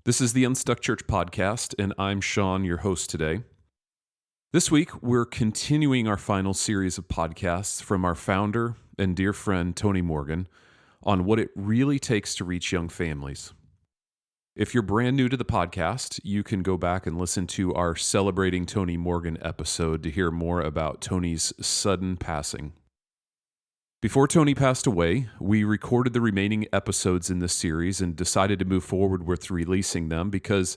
This is the Unstuck Church podcast, and I'm Sean, your host today. This week, we're continuing our final series of podcasts from our founder and dear friend, Tony Morgan, on what it really takes to reach young families. If you're brand new to the podcast, you can go back and listen to our Celebrating Tony Morgan episode to hear more about Tony's sudden passing. Before Tony passed away, we recorded the remaining episodes in this series and decided to move forward with releasing them because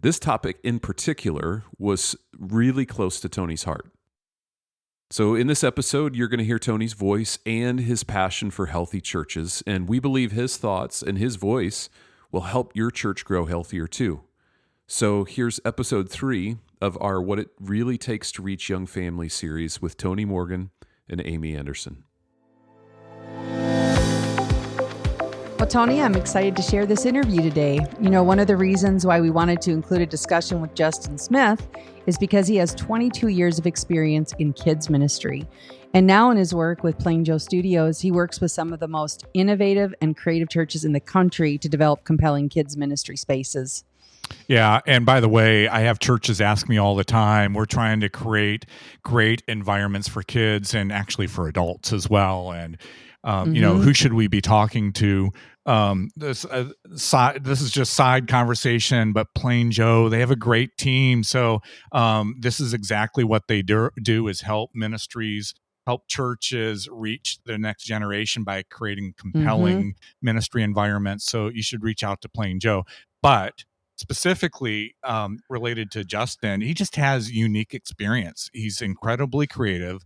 this topic in particular was really close to Tony's heart. So in this episode, you're going to hear Tony's voice and his passion for healthy churches, and we believe his thoughts and his voice will help your church grow healthier too. So here's episode 3 of our What It Really Takes to Reach Young Families series with Tony Morgan and Amy Anderson. Well, Tony, I'm excited to share this interview today. You know, one of the reasons why we wanted to include a discussion with Justyn Smith is because he has 22 years of experience in kids ministry. And now in his work with PlainJoe Studios, he works with some of the most innovative and creative churches in the country to develop compelling kids ministry spaces. Yeah, and by the way, I have churches ask me all the time, we're trying to create great environments for kids and actually for adults as well. And you know, who should we be talking to? This is just side conversation, but PlainJoe, they have a great team. So this is exactly what they do is help ministries, help churches reach the next generation by creating compelling ministry environments. So you should reach out to PlainJoe. But specifically related to Justyn, he just has unique experience. He's incredibly creative,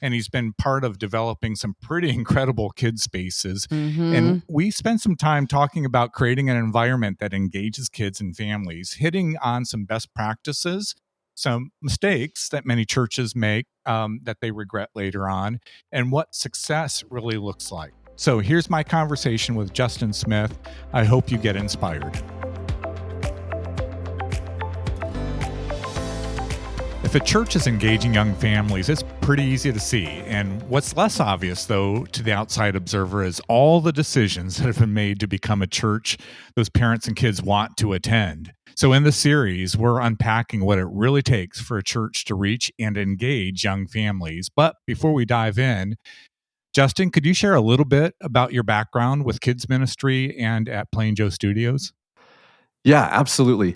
and he's been part of developing some pretty incredible kid spaces. And we spent some time talking about creating an environment that engages kids and families, hitting on some best practices, some mistakes that many churches make that they regret later on, and what success really looks like. So here's my conversation with Justyn Smith. I hope you get inspired. If a church is engaging young families, it's pretty easy to see. And what's less obvious, though, to the outside observer is all the decisions that have been made to become a church those parents and kids want to attend. So in this series, we're unpacking what it really takes for a church to reach and engage young families. But before we dive in, Justyn, could you share a little bit about your background with kids ministry and at PlainJoe Studios? Yeah, absolutely.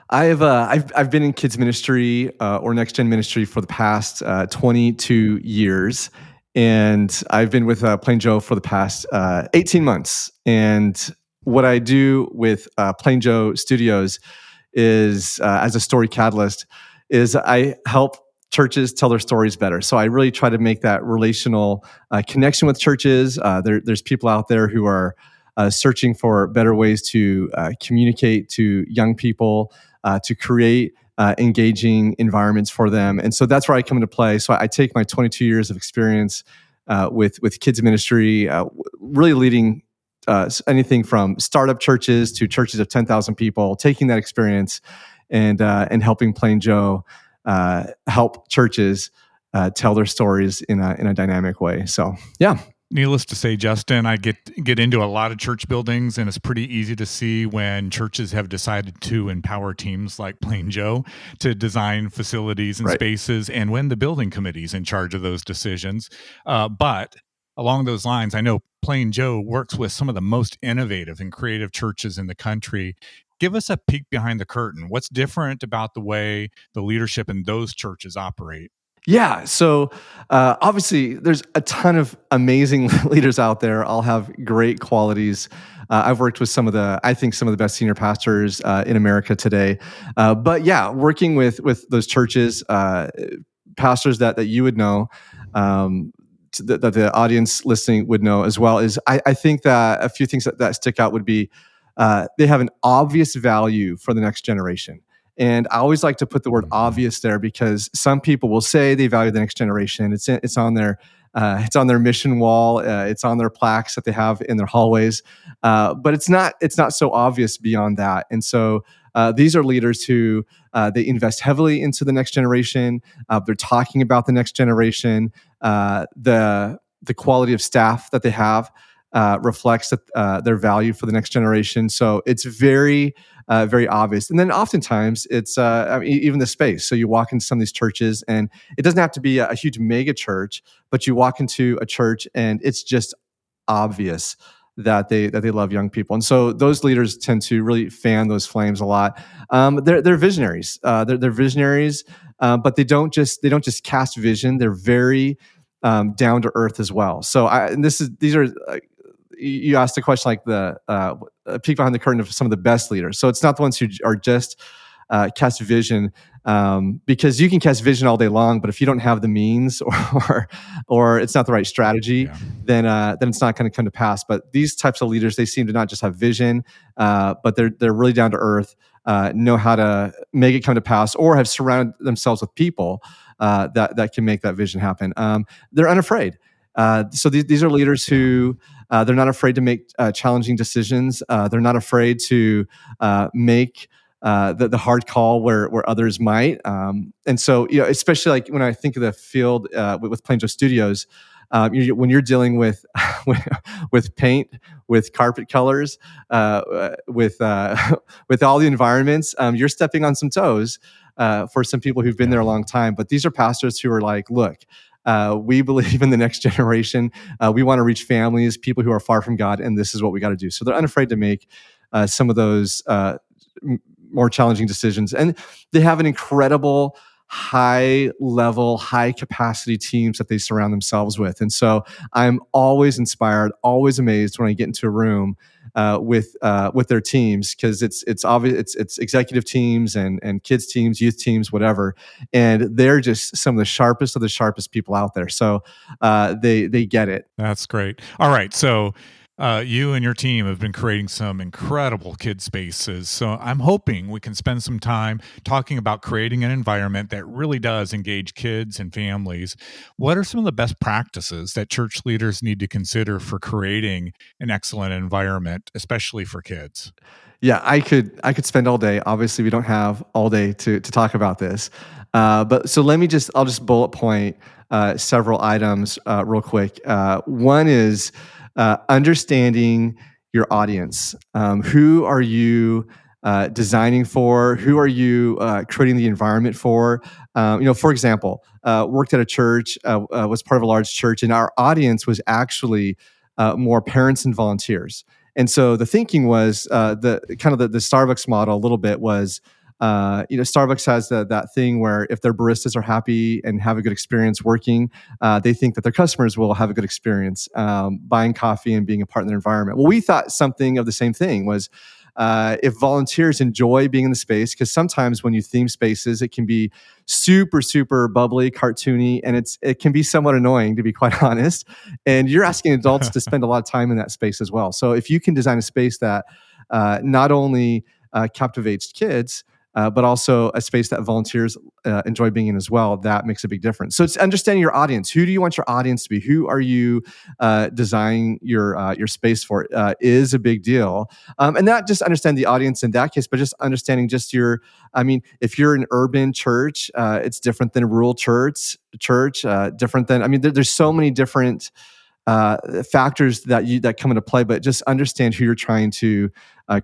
I've been in kids ministry or next gen ministry for the past 22 years, and I've been with PlainJoe for the past 18 months. And what I do with PlainJoe Studios is, as a story catalyst, is I help churches tell their stories better. So I really try to make that relational connection with churches. There's people out there who are searching for better ways to communicate to young people, to create engaging environments for them. And so that's where I come into play. So I take my 22 years of experience with kids ministry, really leading anything from startup churches to churches of 10,000 people, taking that experience and helping PlainJoe help churches tell their stories in a dynamic way. So, yeah. Needless to say, Justyn, I get into a lot of church buildings, and it's pretty easy to see when churches have decided to empower teams like PlainJoe to design facilities and spaces, and when the building committee's in charge of those decisions. But along those lines, I know PlainJoe works with some of the most innovative and creative churches in the country. Give us a peek behind the curtain. What's different about the way the leadership in those churches operate? Yeah, so obviously there's a ton of amazing leaders out there. All have great qualities. I've worked with some of the best senior pastors in America today. But yeah, working with those churches, pastors that you would know, that the audience listening would know as well, is I think that a few things that stick out would be they have an obvious value for the next generation. And I always like to put the word obvious there because some people will say they value the next generation. It's on their mission wall. It's on their plaques that they have in their hallways. But it's not so obvious beyond that. And so these are leaders who they invest heavily into the next generation. They're talking about the next generation. The quality of staff that they have reflects their value for the next generation. So it's very very obvious. And then oftentimes it's even the space. So you walk into some of these churches, and it doesn't have to be a huge mega church, but you walk into a church and it's just obvious that they love young people, and so those leaders tend to really fan those flames a lot. They're visionaries. They're visionaries, but they don't just cast vision. They're very down to earth as well. So these are you asked a question like the peek behind the curtain of some of the best leaders. So it's not the ones who are just cast vision, because you can cast vision all day long, but if you don't have the means or it's not the right strategy, then it's not going to come to pass. But these types of leaders, they seem to not just have vision, but they're really down to earth, know how to make it come to pass, or have surrounded themselves with people that can make that vision happen. They're unafraid. So these are leaders who they're not afraid to make challenging decisions. They're not afraid to make the hard call where others might. And so, especially like when I think of the field with PlainJoe Studios, when you're dealing with with paint, with carpet colors, with all the environments, you're stepping on some toes for some people who've been there a long time. But these are pastors who are like, look, we believe in the next generation. We want to reach families, people who are far from God, and this is what we got to do. So they're unafraid to make some of those more challenging decisions. And they have an incredible high level, high capacity teams that they surround themselves with. And so I'm always inspired, always amazed when I get into a room with their teams, because it's obvious, it's executive teams and kids teams, youth teams, whatever. And they're just some of the sharpest people out there. So they get it. That's great. All right. So you and your team have been creating some incredible kid spaces. So I'm hoping we can spend some time talking about creating an environment that really does engage kids and families. What are some of the best practices that church leaders need to consider for creating an excellent environment, especially for kids? Yeah, I could spend all day. Obviously, we don't have all day to talk about this. But so I'll just bullet point several items real quick. One is understanding your audience. Who are you designing for? Who are you creating the environment for? For example, worked at a church, was part of a large church, and our audience was actually more parents and volunteers. And so the thinking was the Starbucks model a little bit was, Starbucks has that thing where if their baristas are happy and have a good experience working, they think that their customers will have a good experience buying coffee and being a part of their environment. Well, we thought something of the same thing was, if volunteers enjoy being in the space, because sometimes when you theme spaces, it can be super, super bubbly, cartoony, and it can be somewhat annoying, to be quite honest. And you're asking adults to spend a lot of time in that space as well. So if you can design a space that not only captivates kids, but also a space that volunteers enjoy being in as well, that makes a big difference. So it's understanding your audience. Who do you want your audience to be? Who are you designing your space for is a big deal. And not just understand the audience in that case, but just understanding just if you're an urban church, it's different than a rural church, different than, there's so many different factors that come into play, but just understand who you're trying to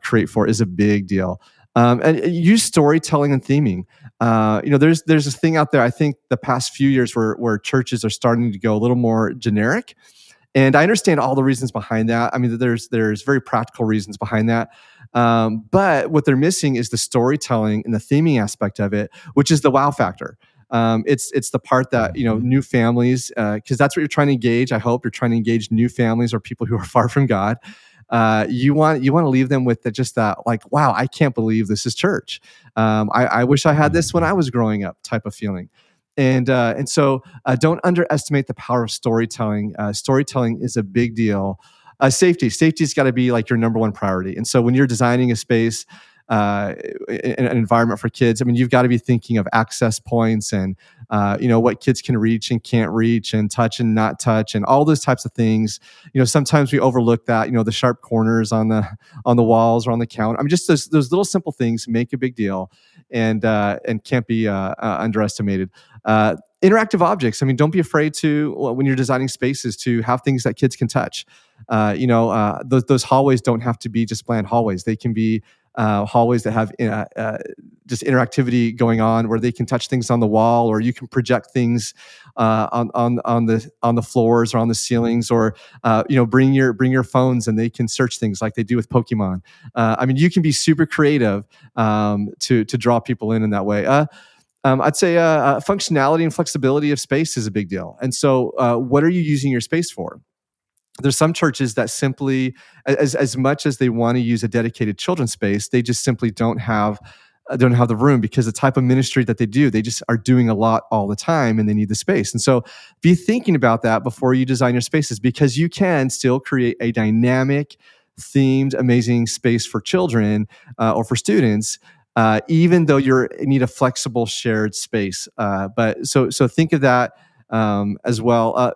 create for is a big deal. And use storytelling and theming. There's this thing out there, I think the past few years where churches are starting to go a little more generic. And I understand all the reasons behind that. There's very practical reasons behind that. But what they're missing is the storytelling and the theming aspect of it, which is the wow factor. It's the part that, new families, because that's what you're trying to engage. I hope you're trying to engage new families or people who are far from God. You want to leave them with that like, wow, I can't believe this is church. I wish I had this when I was growing up type of feeling. And so don't underestimate the power of storytelling. Storytelling is a big deal. Safety's got to be like your number one priority. And so when you're designing a space, an environment for kids, you've got to be thinking of access points and what kids can reach and can't reach, and touch and not touch, and all those types of things. Sometimes we overlook that. The sharp corners on the walls or on the counter. Just those little simple things make a big deal, and can't be underestimated. Interactive objects. Don't be afraid to, when you're designing spaces, to have things that kids can touch. Those hallways don't have to be just bland hallways. They can be hallways that have just interactivity going on, where they can touch things on the wall, or you can project things on the floors or on the ceilings, or bring your phones and they can search things like they do with Pokemon. I mean, you can be super creative to draw people in that way. I'd say functionality and flexibility of space is a big deal. And so, what are you using your space for? There's some churches that simply, as much as they want to use a dedicated children's space, they just simply don't have the room, because the type of ministry that they do, they just are doing a lot all the time and they need the space. And so be thinking about that before you design your spaces, because you can still create a dynamic, themed, amazing space for children or for students, even though you need a flexible shared space. But so think of that as well.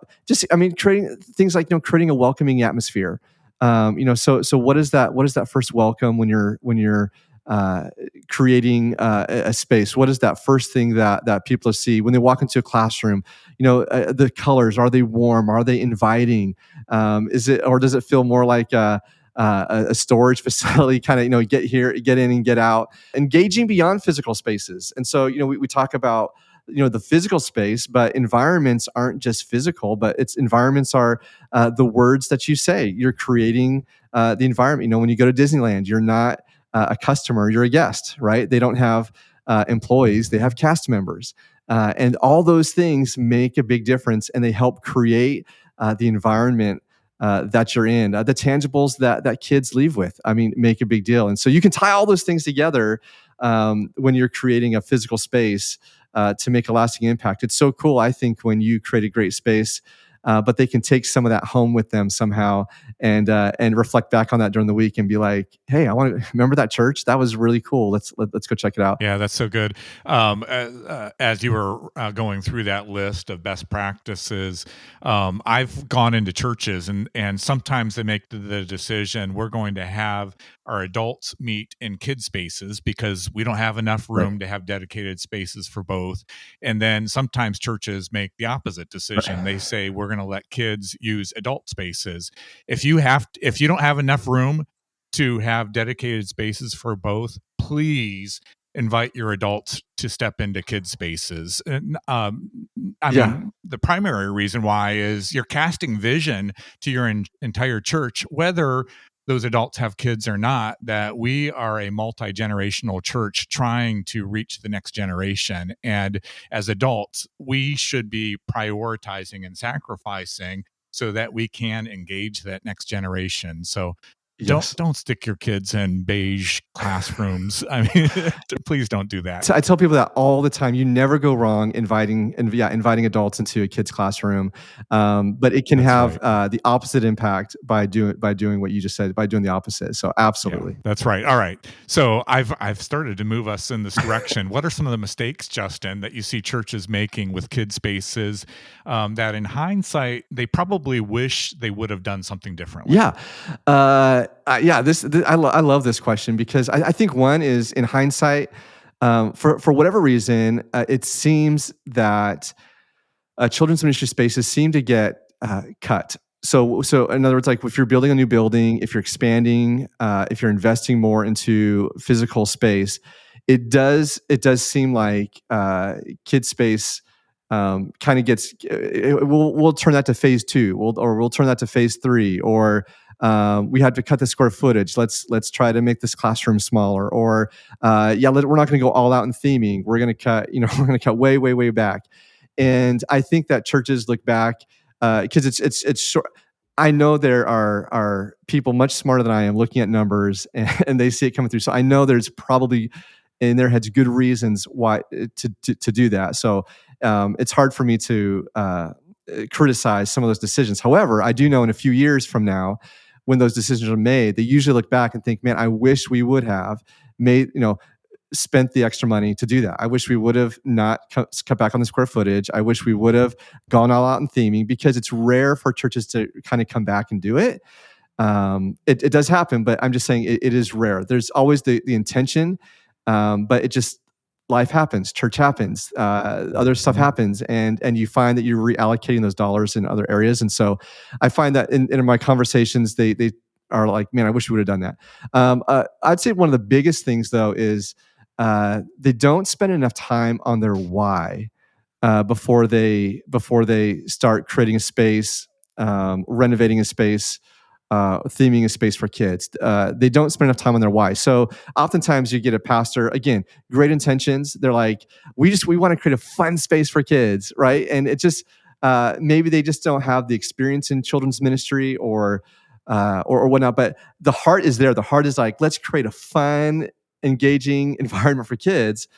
Creating things like creating a welcoming atmosphere. So what is that? What is that first welcome when you're creating a space? What is that first thing that people see when they walk into a classroom? The colors, are they warm? Are they inviting? Does it feel more like a storage facility, kind of, get here, get in and get out, engaging beyond physical spaces? And so, we talk about, the physical space, but environments aren't just physical, but environments are the words that you say. You're creating the environment. When you go to Disneyland, you're not a customer, you're a guest, right? They don't have employees, they have cast members. And all those things make a big difference, and they help create the environment that you're in. The tangibles that kids leave with, make a big deal. And so you can tie all those things together when you're creating a physical space to make a lasting impact. It's so cool, I think, when you create a great space, but they can take some of that home with them somehow, and reflect back on that during the week and be like, "Hey, I want to remember that church. That was really cool. Let's go check it out." Yeah, that's so good. As you were going through that list of best practices, I've gone into churches, and sometimes they make the decision, we're going to have our adults meet in kid spaces because we don't have enough room to have dedicated spaces for both. And then sometimes churches make the opposite decision. They say, we're going to let kids use adult spaces. If you don't have enough room to have dedicated spaces for both, please invite your adults to step into kids spaces. And the primary reason why is you're casting vision to your entire church, whether those adults have kids or not, that we are a multi-generational church trying to reach the next generation. And as adults, we should be prioritizing and sacrificing so that we can engage that next generation. So don't stick your kids in beige classrooms. Please don't do that. So I tell people that all the time. You never go wrong inviting adults into a kid's classroom, but it can have the opposite impact by doing what you just said, by doing the opposite. So absolutely, that's right. All right. So I've started to move us in this direction. What are some of the mistakes, Justyn, that you see churches making with kid spaces that, in hindsight, they probably wish they would have done something differently? I love this question, because I think one is, in hindsight, for whatever reason, it seems that children's ministry spaces seem to get cut. So in other words, like if you're building a new building, if you're expanding, if you're investing more into physical space, it does seem like kid space kind of gets. We'll turn that to phase 2, we'll turn that to phase 3, or we had to cut the square footage. Let's try to make this classroom smaller, or we're not going to go all out in theming. We're going to cut, we're going to cut way back. And I think that churches look back, because it's short. I know there are people much smarter than I am looking at numbers, and they see it coming through. So I know there's probably in their heads good reasons why to do that. So it's hard for me to criticize some of those decisions. However, I do know in a few years from now, when those decisions are made, they usually look back and think, man, I wish we would have made, spent the extra money to do that. I wish we would have not cut back on the square footage. I wish we would have gone all out in theming, because it's rare for churches to kind of come back and do it. It does happen, but I'm just saying it is rare. There's always the intention, but it just, life happens, church happens, other stuff happens, and you find that you're reallocating those dollars in other areas. And so I find that in my conversations, they are like, man, I wish we would have done that. I'd say one of the biggest things though is they don't spend enough time on their why before they start creating a space, renovating a space, theming a space for kids. They don't spend enough time on their why. So oftentimes you get a pastor, again, great intentions. They're like, we want to create a fun space for kids, right? And it just maybe they just don't have the experience in children's ministry or whatnot. But the heart is there. The heart is like, let's create a fun, engaging environment for kids.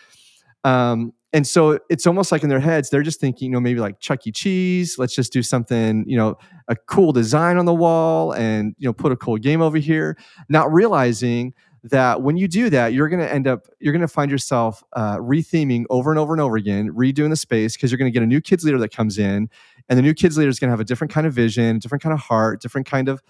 And so it's almost like in their heads, they're just thinking, maybe like Chuck E. Cheese, let's just do something, a cool design on the wall and, put a cool game over here, not realizing that when you do that, you're going to find yourself retheming over and over and over again, redoing the space, because you're going to get a new kids leader that comes in, and the new kids leader is going to have a different kind of vision, different kind of heart, different kind of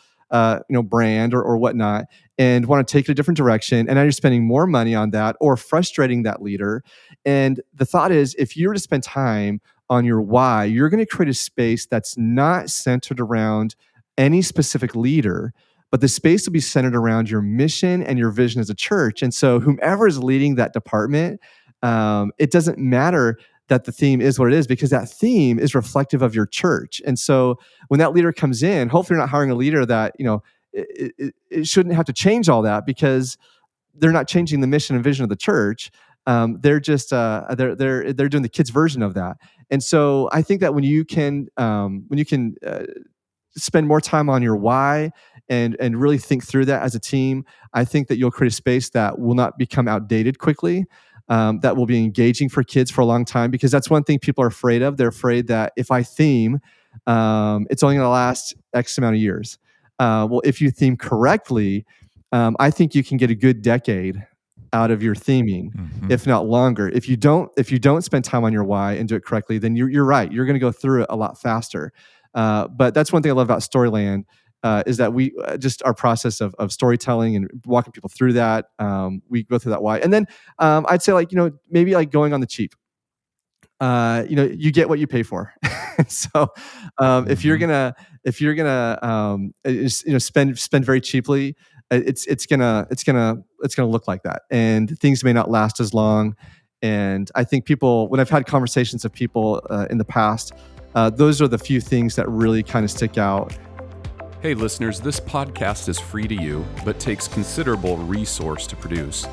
brand or whatnot, and want to take it a different direction. And now you're spending more money on that or frustrating that leader. And the thought is, if you were to spend time on your why, you're going to create a space that's not centered around any specific leader, but the space will be centered around your mission and your vision as a church. And so whomever is leading that department, it doesn't matter that the theme is what it is, because that theme is reflective of your church. And so when that leader comes in, hopefully you're not hiring a leader that, it shouldn't have to change all that, because they're not changing the mission and vision of the church. They're just they're doing the kids' version of that. And so I think that when you can spend more time on your why and really think through that as a team, I think that you'll create a space that will not become outdated quickly. That will be engaging for kids for a long time, because that's one thing people are afraid of. They're afraid that if I theme, it's only going to last X amount of years. Well, if you theme correctly, I think you can get a good decade out of your theming, if not longer. If you don't spend time on your why and do it correctly, then you're right. You're going to go through it a lot faster. But that's one thing I love about Storyland, is that we just our process of storytelling and walking people through that. We go through that why, and then I'd say maybe like going on the cheap. You get what you pay for. So if you're gonna spend very cheaply, it's gonna look like that, and things may not last as long. And I think when I've had conversations with people in the past, those are the few things that really kind of stick out. Hey listeners, this podcast is free to you, but takes considerable resource to produce.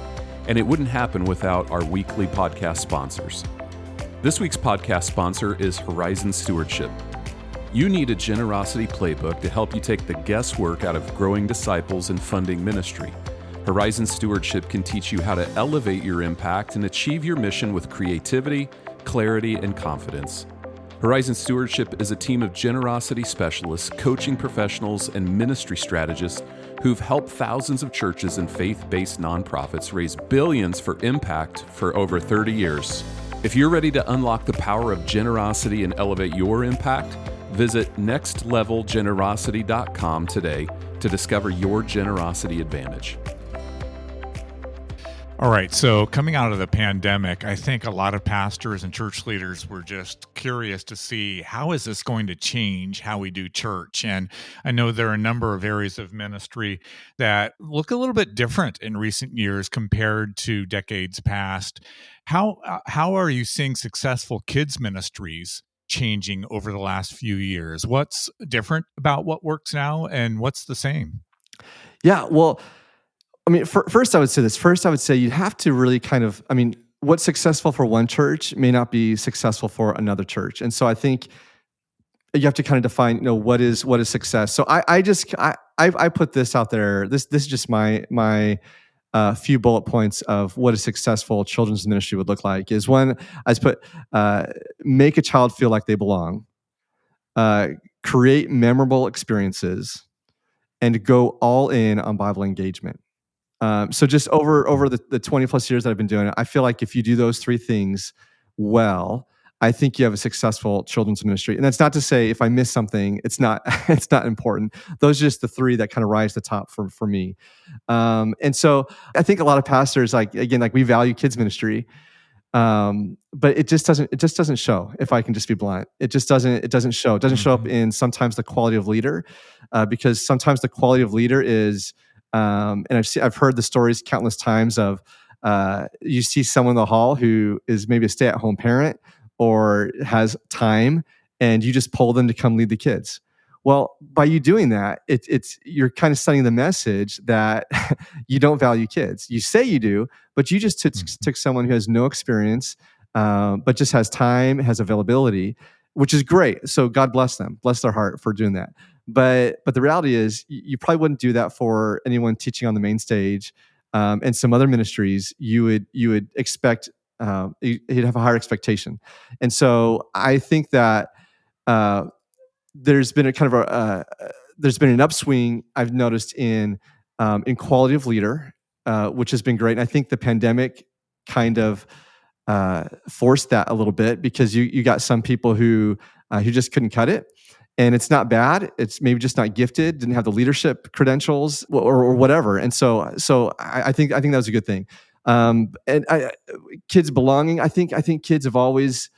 And it wouldn't happen without our weekly podcast sponsors. This week's podcast sponsor is Horizon Stewardship. You need a generosity playbook to help you take the guesswork out of growing disciples and funding ministry. Horizon Stewardship can teach you how to elevate your impact and achieve your mission with creativity, clarity, and confidence. Horizon Stewardship is a team of generosity specialists, coaching professionals, and ministry strategists who've helped thousands of churches and faith-based nonprofits raise billions for impact for over 30 years. If you're ready to unlock the power of generosity and elevate your impact, visit nextlevelgenerosity.com today to discover your generosity advantage. All right, so coming out of the pandemic, I think a lot of pastors and church leaders were just curious to see, how is this going to change how we do church? And I know there are a number of areas of ministry that look a little bit different in recent years compared to decades past. How are you seeing successful kids ministries changing over the last few years? What's different about what works now, and what's the same? Yeah, well, I mean, first I would say this. First, I would say you have to really what's successful for one church may not be successful for another church. And so I think you have to kind of define, what is success. So I put this out there. This is just my few bullet points of what a successful children's ministry would look like. Is one, I just put, make a child feel like they belong, create memorable experiences, and go all in on Bible engagement. So just over the 20 plus years that I've been doing it, I feel like if you do those three things well, I think you have a successful children's ministry. And that's not to say if I miss something, it's not important. Those are just the three that kind of rise to the top for me. And so I think a lot of pastors, we value kids ministry, But it just doesn't show. If I can just be blunt, it doesn't show. It doesn't show up in sometimes the quality of leader, because sometimes the quality of leader is, and I've heard the stories countless times of, you see someone in the hall who is maybe a stay-at-home parent or has time, and you just pull them to come lead the kids. Well, by you doing that, you're kind of sending the message that you don't value kids. You say you do, but you just took someone who has no experience, but just has time, has availability, which is great. So God bless them, bless their heart for doing that. But the reality is, you probably wouldn't do that for anyone teaching on the main stage, and some other ministries. You would expect, you'd have a higher expectation, and so I think that. There's been there's been an upswing I've noticed in quality of leader, which has been great. And I think the pandemic kind of forced that a little bit, because you got some people who just couldn't cut it. And it's not bad. It's maybe just not gifted, didn't have the leadership credentials, or whatever. And so I think that was a good thing. Kids belonging. I think kids have always,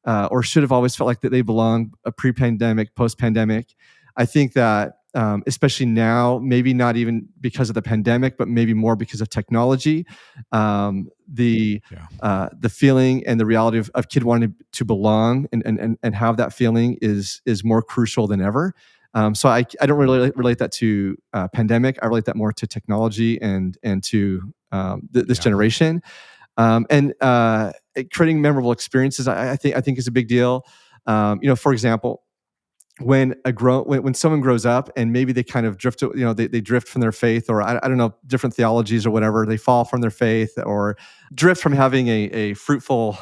or should have always, felt like that they belong, pre-pandemic, post-pandemic. I think that, especially now, maybe not even because of the pandemic, but maybe more because of technology, the feeling and the reality of kid wanting to belong and have that feeling is more crucial than ever. So I don't really relate that to pandemic. I relate that more to technology and to this generation. And creating memorable experiences, I think is a big deal. For example, when someone grows up and maybe they kind of drift, they drift from their faith, or I don't know, different theologies or whatever, they fall from their faith or drift from having a fruitful,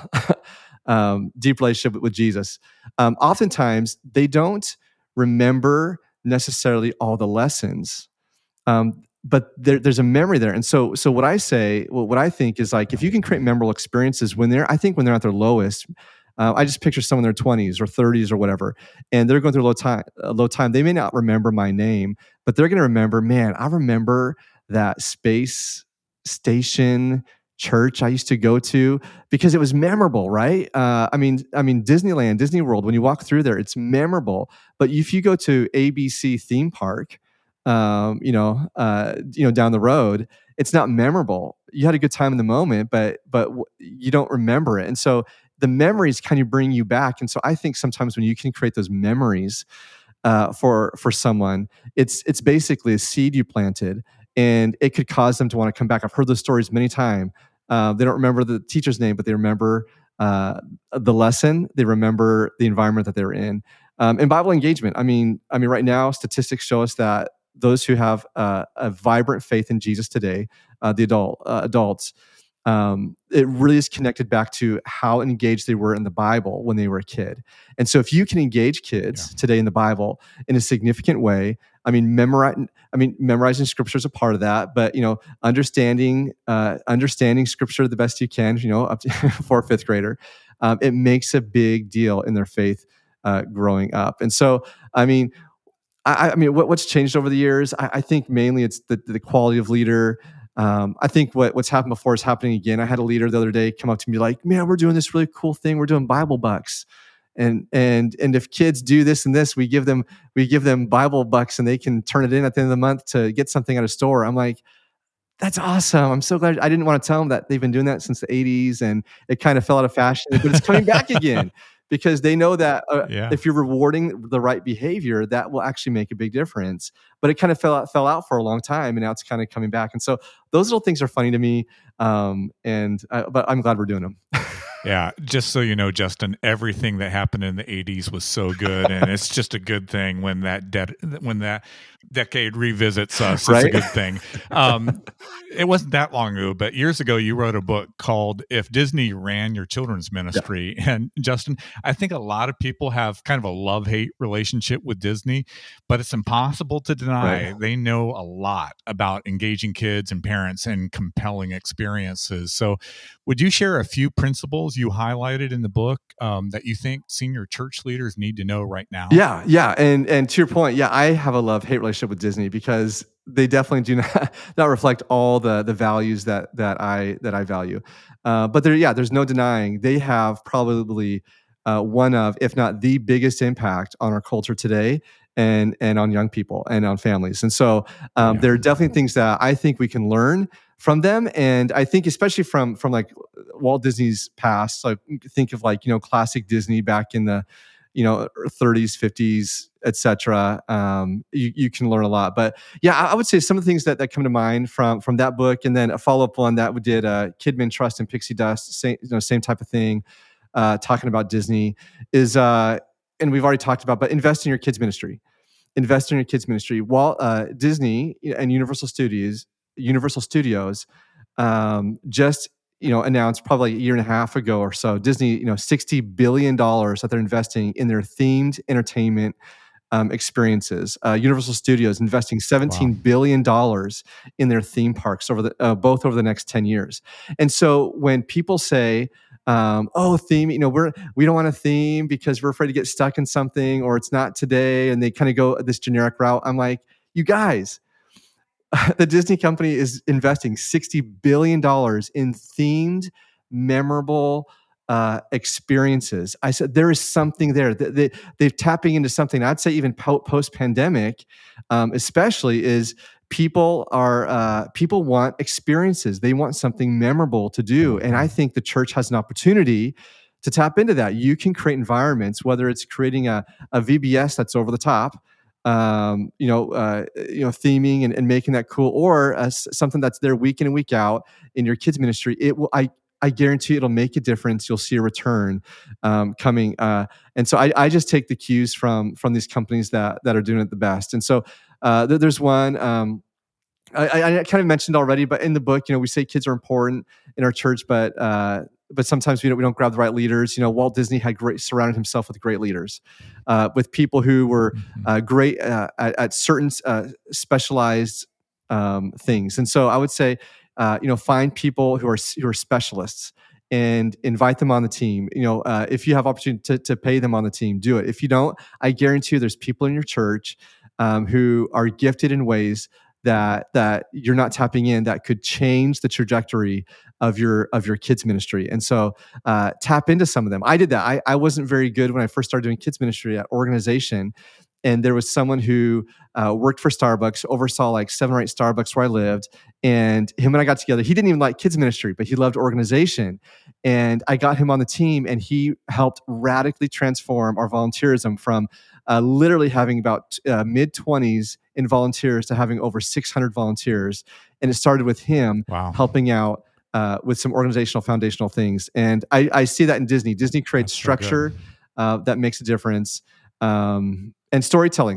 deep relationship with Jesus. Oftentimes they don't remember necessarily all the lessons. But there's a memory there. And so what I think is, like, if you can create memorable experiences when they're at their lowest, I just picture someone in their 20s or 30s or whatever, and they're going through a low time. They may not remember my name, but they're going to remember, man, I remember that space station church I used to go to, because it was memorable, right? I mean, Disneyland, Disney World, when you walk through there, it's memorable. But if you go to ABC theme park, down the road, it's not memorable. You had a good time in the moment, but you don't remember it. And so the memories kind of bring you back. And so I think sometimes when you can create those memories for someone, it's basically a seed you planted, and it could cause them to want to come back. I've heard those stories many times. They don't remember the teacher's name, but they remember the lesson. They remember the environment that they were in. And Bible engagement. I mean, right now, statistics show us that those who have a vibrant faith in Jesus today, the adults, it really is connected back to how engaged they were in the Bible when they were a kid. And so if you can engage kids today in the Bible in a significant way, memorizing scripture is a part of that, but understanding scripture the best you can, up to for a fifth grader, it makes a big deal in their faith growing up. And so, what's changed over the years? I think mainly it's the quality of leader. I think what's happened before is happening again. I had a leader the other day come up to me like, "Man, we're doing this really cool thing. We're doing Bible bucks, and if kids do this and this, we give them Bible bucks, and they can turn it in at the end of the month to get something at a store." I'm like, "That's awesome. I'm so glad." I didn't want to tell them that they've been doing that since the 80s, and it kind of fell out of fashion, but it's coming back again. Because they know that if you're rewarding the right behavior, that will actually make a big difference. But it kind of fell out for a long time, and now it's kind of coming back. And so those little things are funny to me, but I'm glad we're doing them. Yeah, just so you know, Justyn, everything that happened in the 80s was so good, and it's just a good thing when that decade revisits us. Right? It's a good thing. It wasn't that long ago, but years ago, you wrote a book called "If Disney Ran Your Children's Ministry." Yeah. And Justyn, I think a lot of people have kind of a love-hate relationship with Disney, but it's impossible to deny they know a lot about engaging kids and parents and compelling experiences. So would you share a few principles you highlighted in the book that you think senior church leaders need to know right now? Yeah. And to your point, I have a love-hate relationship with Disney, because they definitely do not reflect all the values that I value. But there's no denying they have probably one of, if not the biggest impact on our culture today, and on young people and on families. And so there are definitely things that I think we can learn from them. And I think especially from like Walt Disney's past, like think of like, classic Disney back in the 30s, 50s, etc. You can learn a lot. But yeah, I would say some of the things that come to mind from that book, and then a follow-up one that we did, Kidman Trust and Pixie Dust, same type of thing, talking about Disney is, and we've already talked about, but invest in your kids ministry. Invest in your kids ministry. Walt Disney and Universal Studios just announced probably a year and a half ago or so, Disney, $60 billion that they're investing in their themed entertainment experiences. Universal Studios investing $17 billion in their theme parks both over the next 10 years. And so when people say, theme, we don't want a theme because we're afraid to get stuck in something, or it's not today, and they kind of go this generic route, I'm like, you guys, the Disney company is investing $60 billion in themed, memorable experiences. I said there is something there. They're tapping into something. I'd say even post-pandemic, especially, is people want experiences. They want something memorable to do, and I think the church has an opportunity to tap into that. You can create environments, whether it's creating a VBS that's over the top, theming and making that cool, or something that's there week in and week out in your kids ministry. It will. I guarantee it'll make a difference. You'll see a return coming. And so I just take the cues from these companies that are doing it the best. And so there's one I kind of mentioned already, but in the book, we say kids are important in our church, but sometimes we don't grab the right leaders. Walt Disney had surrounded himself with great leaders, with people who were great at certain specialized things. And so I would say, find people who are specialists and invite them on the team. If you have opportunity to pay them on the team, do it. If you don't, I guarantee you there's people in your church who are gifted in ways that you're not tapping in, that could change the trajectory of your kids ministry. And so tap into some of them. I did that. I wasn't very good when I first started doing kids ministry at organization. And there was someone who worked for Starbucks, oversaw like 7 or 8 Starbucks where I lived. And him and I got together. He didn't even like kids ministry, but he loved organization. And I got him on the team, and he helped radically transform our volunteerism from literally having about mid-20s in volunteers to having over 600 volunteers. And it started with him helping out with some organizational, foundational things. And I see that in Disney. Disney creates structure that makes a difference. And storytelling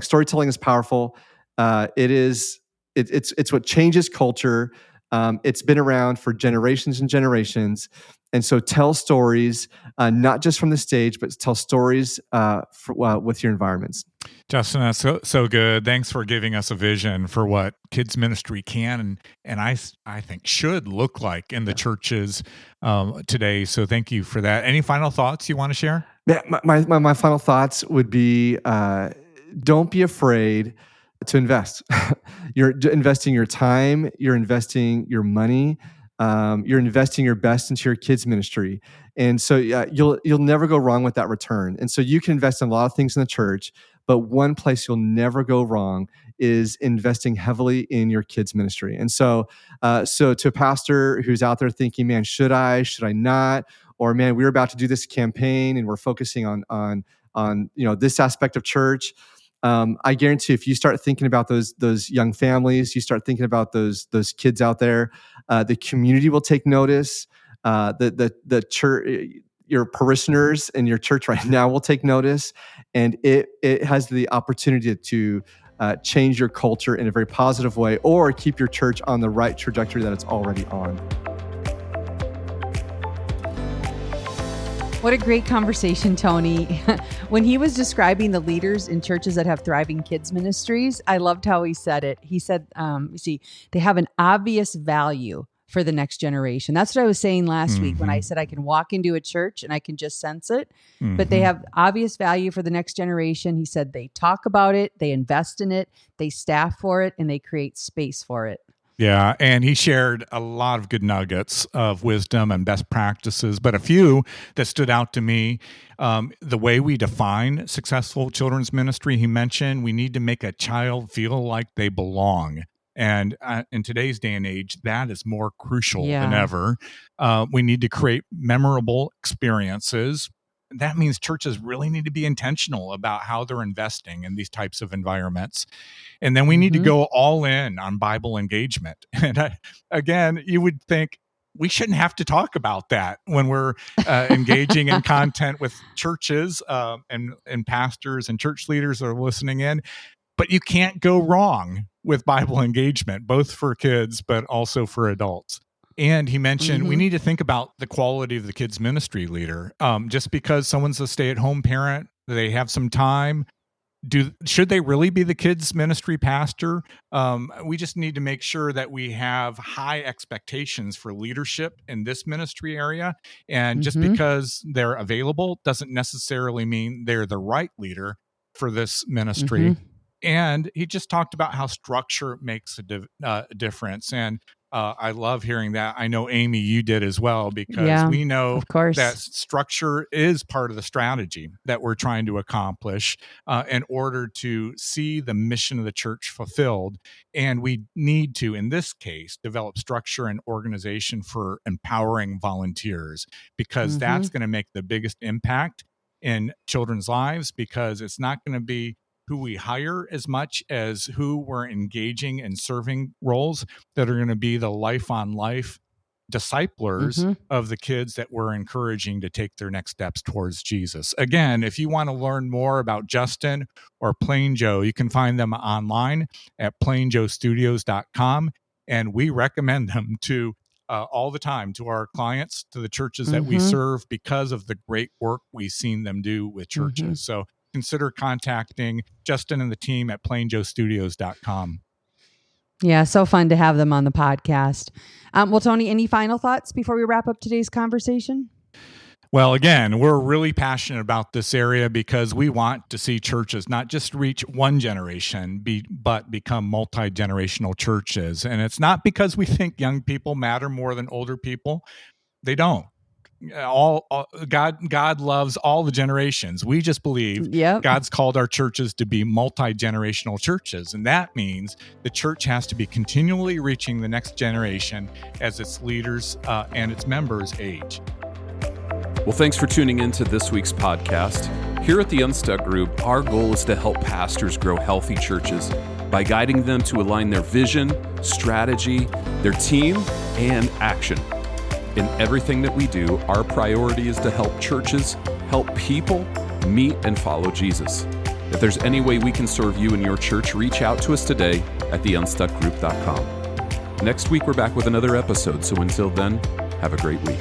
is powerful. It's what changes culture. It's been around for generations and generations. And so tell stories, not just from the stage, but tell stories with your environments. Justyn, that's so good. Thanks for giving us a vision for what kids ministry can and I think should look like in the churches today. So thank you for that. Any final thoughts you want to share? Yeah, my final thoughts would be, don't be afraid to invest. You're investing your time, you're investing your money, you're investing your best into your kids ministry. And so you'll never go wrong with that return. And so you can invest in a lot of things in the church, but one place you'll never go wrong is investing heavily in your kids ministry. And so to a pastor who's out there thinking, man, should I not? Or man, we're about to do this campaign and we're focusing on this aspect of church. I guarantee if you start thinking about those young families, you start thinking about those kids out there, the community will take notice. The church, your parishioners in your church right now will take notice, and it has the opportunity to change your culture in a very positive way, or keep your church on the right trajectory that it's already on. What a great conversation, Tony. When he was describing the leaders in churches that have thriving kids ministries, I loved how he said it. He said, they have an obvious value, for the next generation. That's what I was saying last week when I said I can walk into a church and I can just sense it, but they have obvious value for the next generation. He said they talk about it, they invest in it, they staff for it, and they create space for it. Yeah, and he shared a lot of good nuggets of wisdom and best practices, but a few that stood out to me. The way we define successful children's ministry, he mentioned we need to make a child feel like they belong. And in today's day and age, that is more crucial than ever. We need to create memorable experiences. That means churches really need to be intentional about how they're investing in these types of environments. And then we need to go all in on Bible engagement. And again, you would think we shouldn't have to talk about that when we're engaging in content with churches and pastors and church leaders that are listening in. But you can't go wrong with Bible engagement, both for kids, but also for adults. And he mentioned we need to think about the quality of the kids ministry leader. Just because someone's a stay-at-home parent, they have some time, should they really be the kids ministry pastor? We just need to make sure that we have high expectations for leadership in this ministry area. And just because they're available doesn't necessarily mean they're the right leader for this ministry. And he just talked about how structure makes a difference. And I love hearing that. I know, Amy, you did as well, because we know that structure is part of the strategy that we're trying to accomplish in order to see the mission of the church fulfilled. And we need to, in this case, develop structure and organization for empowering volunteers, because that's going to make the biggest impact in children's lives, because it's not going to be who we hire as much as who we're engaging in serving roles that are going to be the life-on-life disciplers of the kids that we're encouraging to take their next steps towards Jesus. Again, if you want to learn more about Justyn or PlainJoe, you can find them online at PlainJoeStudios.com, and we recommend them to all the time to our clients, to the churches that we serve, because of the great work we've seen them do with churches. So consider contacting Justyn and the team at PlainJoeStudios.com. Yeah, so fun to have them on the podcast. Well, Tony, any final thoughts before we wrap up today's conversation? Well, again, we're really passionate about this area because we want to see churches not just reach one generation, but become multi-generational churches. And it's not because we think young people matter more than older people. They don't. God loves all the generations. We just believe God's called our churches to be multi-generational churches, and that means the church has to be continually reaching the next generation as its leaders and its members age. Well, thanks for tuning in to this week's podcast. Here at the Unstuck Group, our goal is to help pastors grow healthy churches by guiding them to align their vision, strategy, their team, and action. In everything that we do, our priority is to help churches, help people meet and follow Jesus. If there's any way we can serve you and your church, reach out to us today at theunstuckgroup.com. Next week, we're back with another episode. So until then, have a great week.